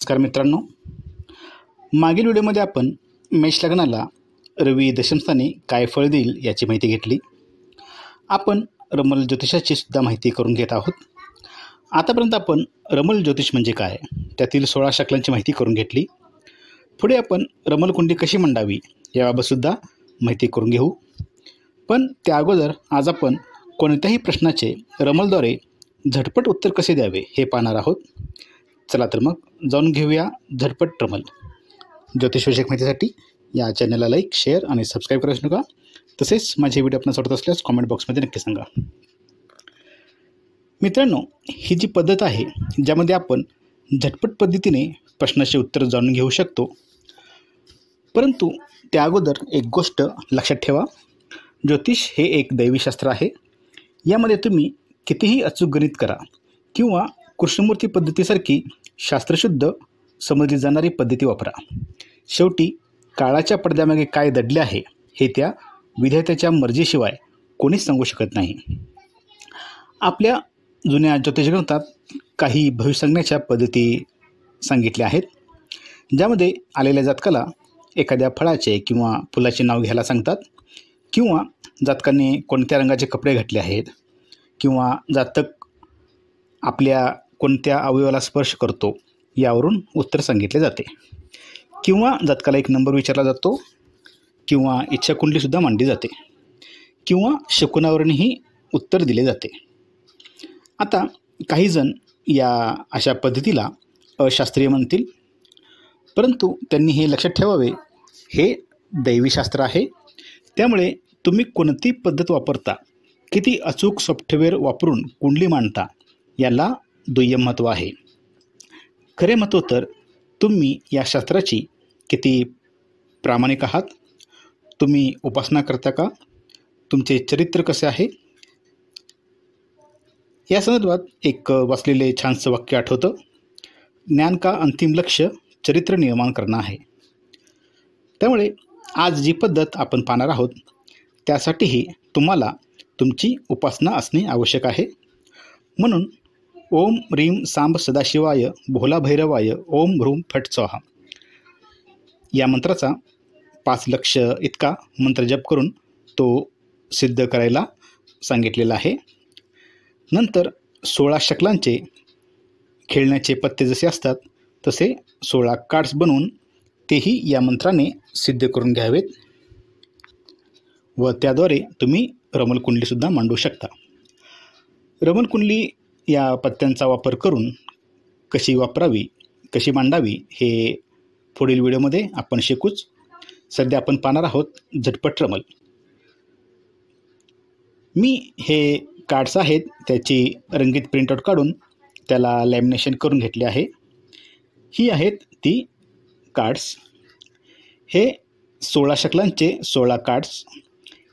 नमस्कार मित्रांनो, मागील व्हिडिओमध्ये आपण मेष लग्नाला रवी दशमस्थानी काय फळ देईल याची माहिती घेतली. आपण रमल ज्योतिषाची सुद्धा माहिती करून घेत आहोत. आतापर्यंत आपण रमल ज्योतिष म्हणजे काय, त्यातील 16 शकलांची माहिती करून घेतली. पुढे आपण रमल कुंडी कशी मांडावी याबाबतसुद्धा माहिती करून घेऊ. पण त्या अगोदर आज आपण कोणत्याही प्रश्नाचे रमलद्वारे झटपट उत्तर कसे द्यावे हे पाहणार आहोत. चला तर मग जाऊन घेऊया झटपट रमल. ज्योतिषविषयक माहितीसाठी या चॅनलला लाईक, शेअर आणि सबस्क्राईब करायचं नका. तसेच माझे व्हिडिओ आपल्याला आवडत असल्यास कॉमेंट बॉक्समध्ये नक्की सांगा. मित्रांनो, ही जी पद्धत आहे ज्यामध्ये आपण झटपट पद्धतीने प्रश्नाचे उत्तर जाणून घेऊ शकतो. परंतु त्या अगोदर एक गोष्ट लक्षात ठेवा, ज्योतिष हे एक दैवीशास्त्र आहे. यामध्ये तुम्ही कितीही अचूक गणित करा किंवा कृष्णमूर्ती पद्धतीसारखी शास्त्रशुद्ध समजली जाणारी पद्धती वापरा, शेवटी काळाच्या पडद्यामागे काय दडले आहे हे त्या विधात्याच्या मर्जीशिवाय कोणीच सांगू शकत नाही. आपल्या जुन्या ज्योतिषग्रंथात काही भविष्य सांगण्याच्या पद्धती सांगितल्या आहेत, ज्यामध्ये आलेल्या जातकाला एखाद्या फळाचे किंवा फुलाचे नाव घ्यायला सांगतात, किंवा जातकाने कोणत्या रंगाचे कपडे घातले आहेत, किंवा जातक आपल्या कोणत्या अवयवाला स्पर्श करतो यावरून उत्तर सांगितले जाते, किंवा जातकाला एक नंबर विचारला जातो, किंवा इच्छाकुंडलीसुद्धा मांडली जाते, किंवा शकुनावरूनही उत्तर दिले जाते. आता काही जण या अशा पद्धतीला अशास्त्रीय म्हणतील, परंतु त्यांनी हे लक्षात ठेवावे, हे दैवीशास्त्र आहे. त्यामुळे तुम्ही कोणती पद्धत वापरता, किती अचूक सॉफ्टवेअर वापरून कुंडली मांडता याला दुय्यम महत्त्व आहे. खरे महत्त्व तर तुम्ही या शास्त्राची किती प्रामाणिक आहात, तुम्ही उपासना करता का, तुमचे चरित्र कसे आहे. या संदर्भात एक वाचलेले छानसं वाक्य आठवतं, ज्ञान का अंतिम लक्ष्य चरित्र निर्माण करणं आहे. त्यामुळे आज जी पद्धत आपण पाहणार आहोत त्यासाठीही तुम्हाला तुमची उपासना असणे आवश्यक आहे. म्हणून ओम ह्रीं सांब सदाशिवाय भोला भैरवाय ओम ह्रूम फट स्वाहा या मंत्राचा 5 लक्ष इतका मंत्र जप करून तो सिद्ध करायला सांगितलेला आहे. नंतर 16 शकलांचे खेळण्याचे पत्ते जसे असतात तसे 16 कार्ड्स बनवून तेही या मंत्राने सिद्ध करून घ्यावेत, व त्याद्वारे तुम्ही रमलकुंडलीसुद्धा मांडू शकता. रमलकुंडली या पत्त्यांचा वापर करून कशी वापरावी, कशी मांडावी हे पुढील व्हिडिओमध्ये आपण शिकूच. सध्या आपण पाहणार आहोत झटपट रमल. मी हे कार्ड्स आहेत त्याची रंगीत प्रिंटआउट काढून त्याला लॅमिनेशन करून घेतले आहे. ही आहेत ती कार्ड्स. हे 16 शकलांचे 16 कार्ड्स.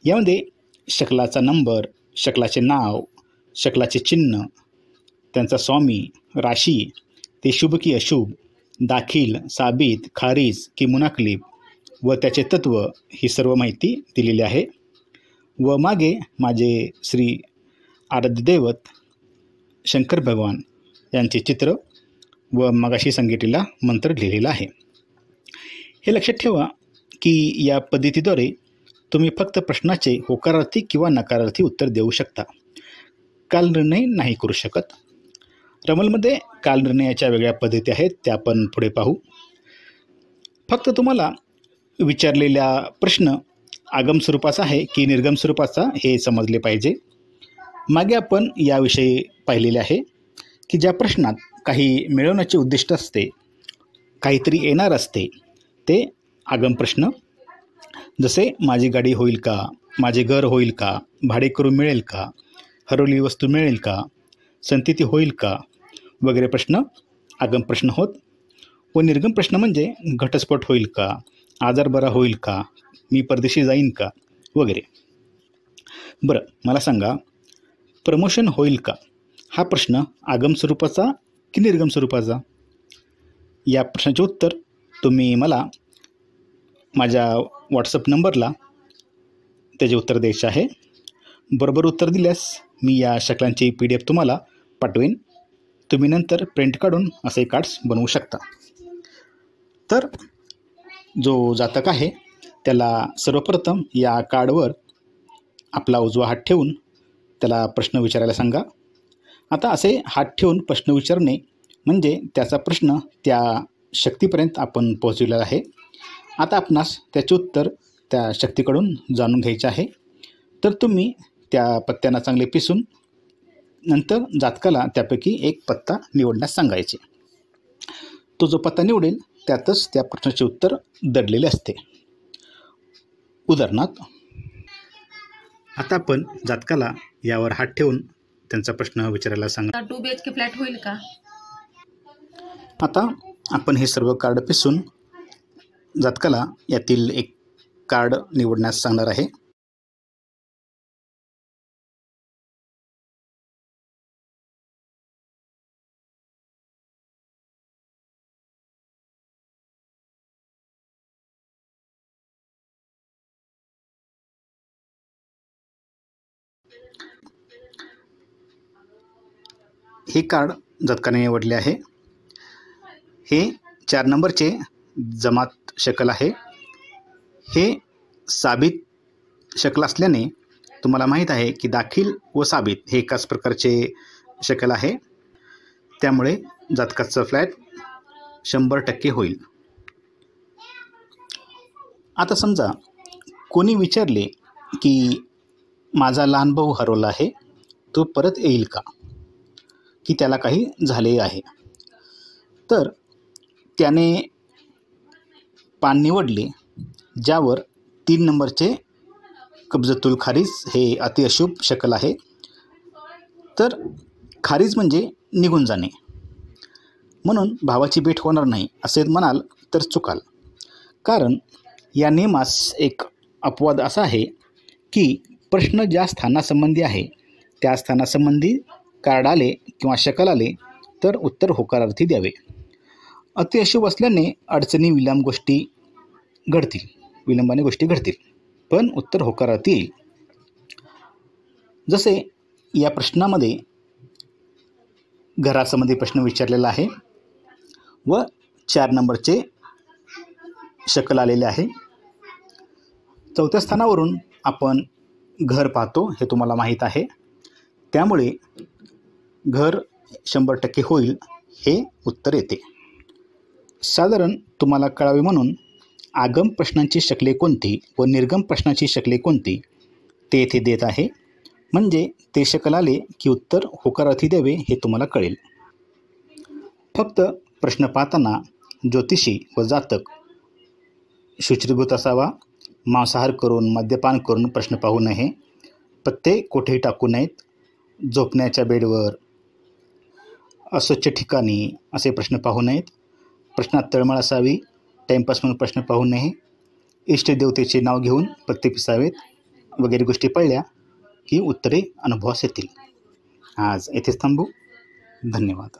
यामध्ये शकलाचा नंबर, शकलाचे नाव, शकलाचे चिन्ह, त्यांचा स्वामी, राशी, ते शुभ की अशुभ, दाखील, साबित, खारीज की मुनाकलीब व त्याचे तत्व ही सर्व माहिती दिलेली आहे. व मागे माझे श्री आराध्य दैवत शंकर भगवान यांचे चित्र व मगाशी सांगितलेला मंत्र लिहिलेला आहे. हे लक्षात ठेवा की या पद्धतीद्वारे तुम्ही फक्त प्रश्नाचे होकारार्थी किंवा नकारार्थी उत्तर देऊ शकता, कालनिर्णय नाही करू शकत. रमलमध्ये कालनिर्णयाच्या वेगळ्या पद्धती आहेत, त्या आपण पुढे पाहू. फक्त तुम्हाला विचारलेला प्रश्न आगम स्वरूपाचा आहे की निर्गम स्वरूपाचा हे समजले पाहिजे. मागे आपण याविषयी पाहिलेले आहे की ज्या प्रश्नात काही मिळवण्याचे उद्दिष्ट असते, काहीतरी येणार असते, ते आगम प्रश्न. जसे माझी गाडी होईल का, माझे घर होईल का, भाडेकरू मिळेल का, हरवलेली वस्तू मिळेल का, संतती होईल का वगैरे प्रश्न आगम प्रश्न होत. व निर्गम प्रश्न म्हणजे घटस्फोट होईल का, आजार बरा होईल का, मी परदेशी जाईन का वगैरे. बरं, मला सांगा, प्रमोशन होईल का हा प्रश्न आगम स्वरूपाचा की निर्गम स्वरूपाचा? या प्रश्नाचे उत्तर तुम्ही मला माझ्या व्हॉट्सअप नंबरला त्याचे उत्तर द्यायचे आहे. बरोबर उत्तर दिल्यास मी या शकलांची PDF तुम्हाला पाठवेन. तुम्ही नंतर प्रिंट काढून असे कार्ड्स बनवू शकता. तर जो जातक आहे त्याला सर्वप्रथम या कार्डवर आपला उजवा हात ठेवून त्याला प्रश्न विचारायला सांगा. आता असे हात ठेवून प्रश्न विचारणे म्हणजे त्याचा प्रश्न त्या शक्तीपर्यंत आपण पोहोचविलेला आहे. आता आपणास त्याचे उत्तर त्या शक्तीकडून जाणून घ्यायचे आहे. तर तुम्ही त्या पत्त्यांना चांगले पिसून नंतर जातकाला त्यापैकी एक पत्ता निवडण्यास सांगायचे. तो जो पत्ता निवडेल त्यातच त्या प्रश्नाचे उत्तर दडलेले असते. उदाहरणार्थ, आता आपण जातकाला यावर हात ठेवून त्यांचा प्रश्न विचारायला सांगा. 2 BHK फ्लॅट होईल का? आता आपण हे सर्व कार्ड पिसून जातकाला यातील एक कार्ड निवडण्यास सांगणार आहे. हे कार्ड जातकाने निवडले आहे. हे 4 नंबरचे जमात शकल आहे. हे साबित शकल असल्याने तुम्हाला माहीत आहे की दाखील व साबित हे एकाच प्रकारचे शकल आहे. त्यामुळे जातकाचा फ्लॅट 100% होईल. आता समजा कोणी विचारले की माझा लहान भाऊ हरवला आहे, तो परत येईल का, की त्याला काही झाले आहे. तर त्याने पान निवडले ज्यावर 3 नंबरचे कब्जतुल खारीज हे अतिअशुभ शकल आहे. तर खारीज म्हणजे निघून जाणे, म्हणून भावाची भेट होणार नाही असे म्हणाल तर चुकाल. कारण या नियमास एक अपवाद असा आहे की प्रश्न ज्या स्थानासंबंधी आहे त्या स्थानासंबंधी कार्ड आले किंवा शकल आले तर उत्तर होकारार्थी द्यावे. अतिअशुभ असल्याने अडचणी विलंबाने गोष्टी घडतील, पण उत्तर होकारार्थी येईल. जसे या प्रश्नामध्ये घरासंबंधी प्रश्न विचारलेला आहे व 4 नंबरचे शकल आलेले आहे. 4थ्या स्थानावरून आपण घर पाहतो हे तुम्हाला माहीत आहे. त्यामुळे घर 100% होईल हे उत्तर येते. साधारण तुम्हाला कळावे म्हणून आगम प्रश्नांची शकले कोणती व निर्गम प्रश्नाची शकले कोणती ते येथे देत आहे. म्हणजे ते शकल आले की उत्तर होकारार्थी द्यावे हे तुम्हाला कळेल. फक्त प्रश्न पाहताना ज्योतिषी व जातक शुचिर्भूत असावा. मांसाहार करून मद्यपान करून प्रश्न पाहू नये. पत्ते कोठेही टाकू नयेत. झोपण्याच्या बेडवर, अस्वच्छ ठिकाणी असे प्रश्न पाहू नयेत. प्रश्नात तळमळ असावी. टाईमपास म्हणून प्रश्न पाहू नये. इष्टदेवतेचे नाव घेऊन पत्ते पिसावेत वगैरे गोष्टी पाळल्या की उत्तरे अनुभवास येतील. आज येथेच थांबू. धन्यवाद.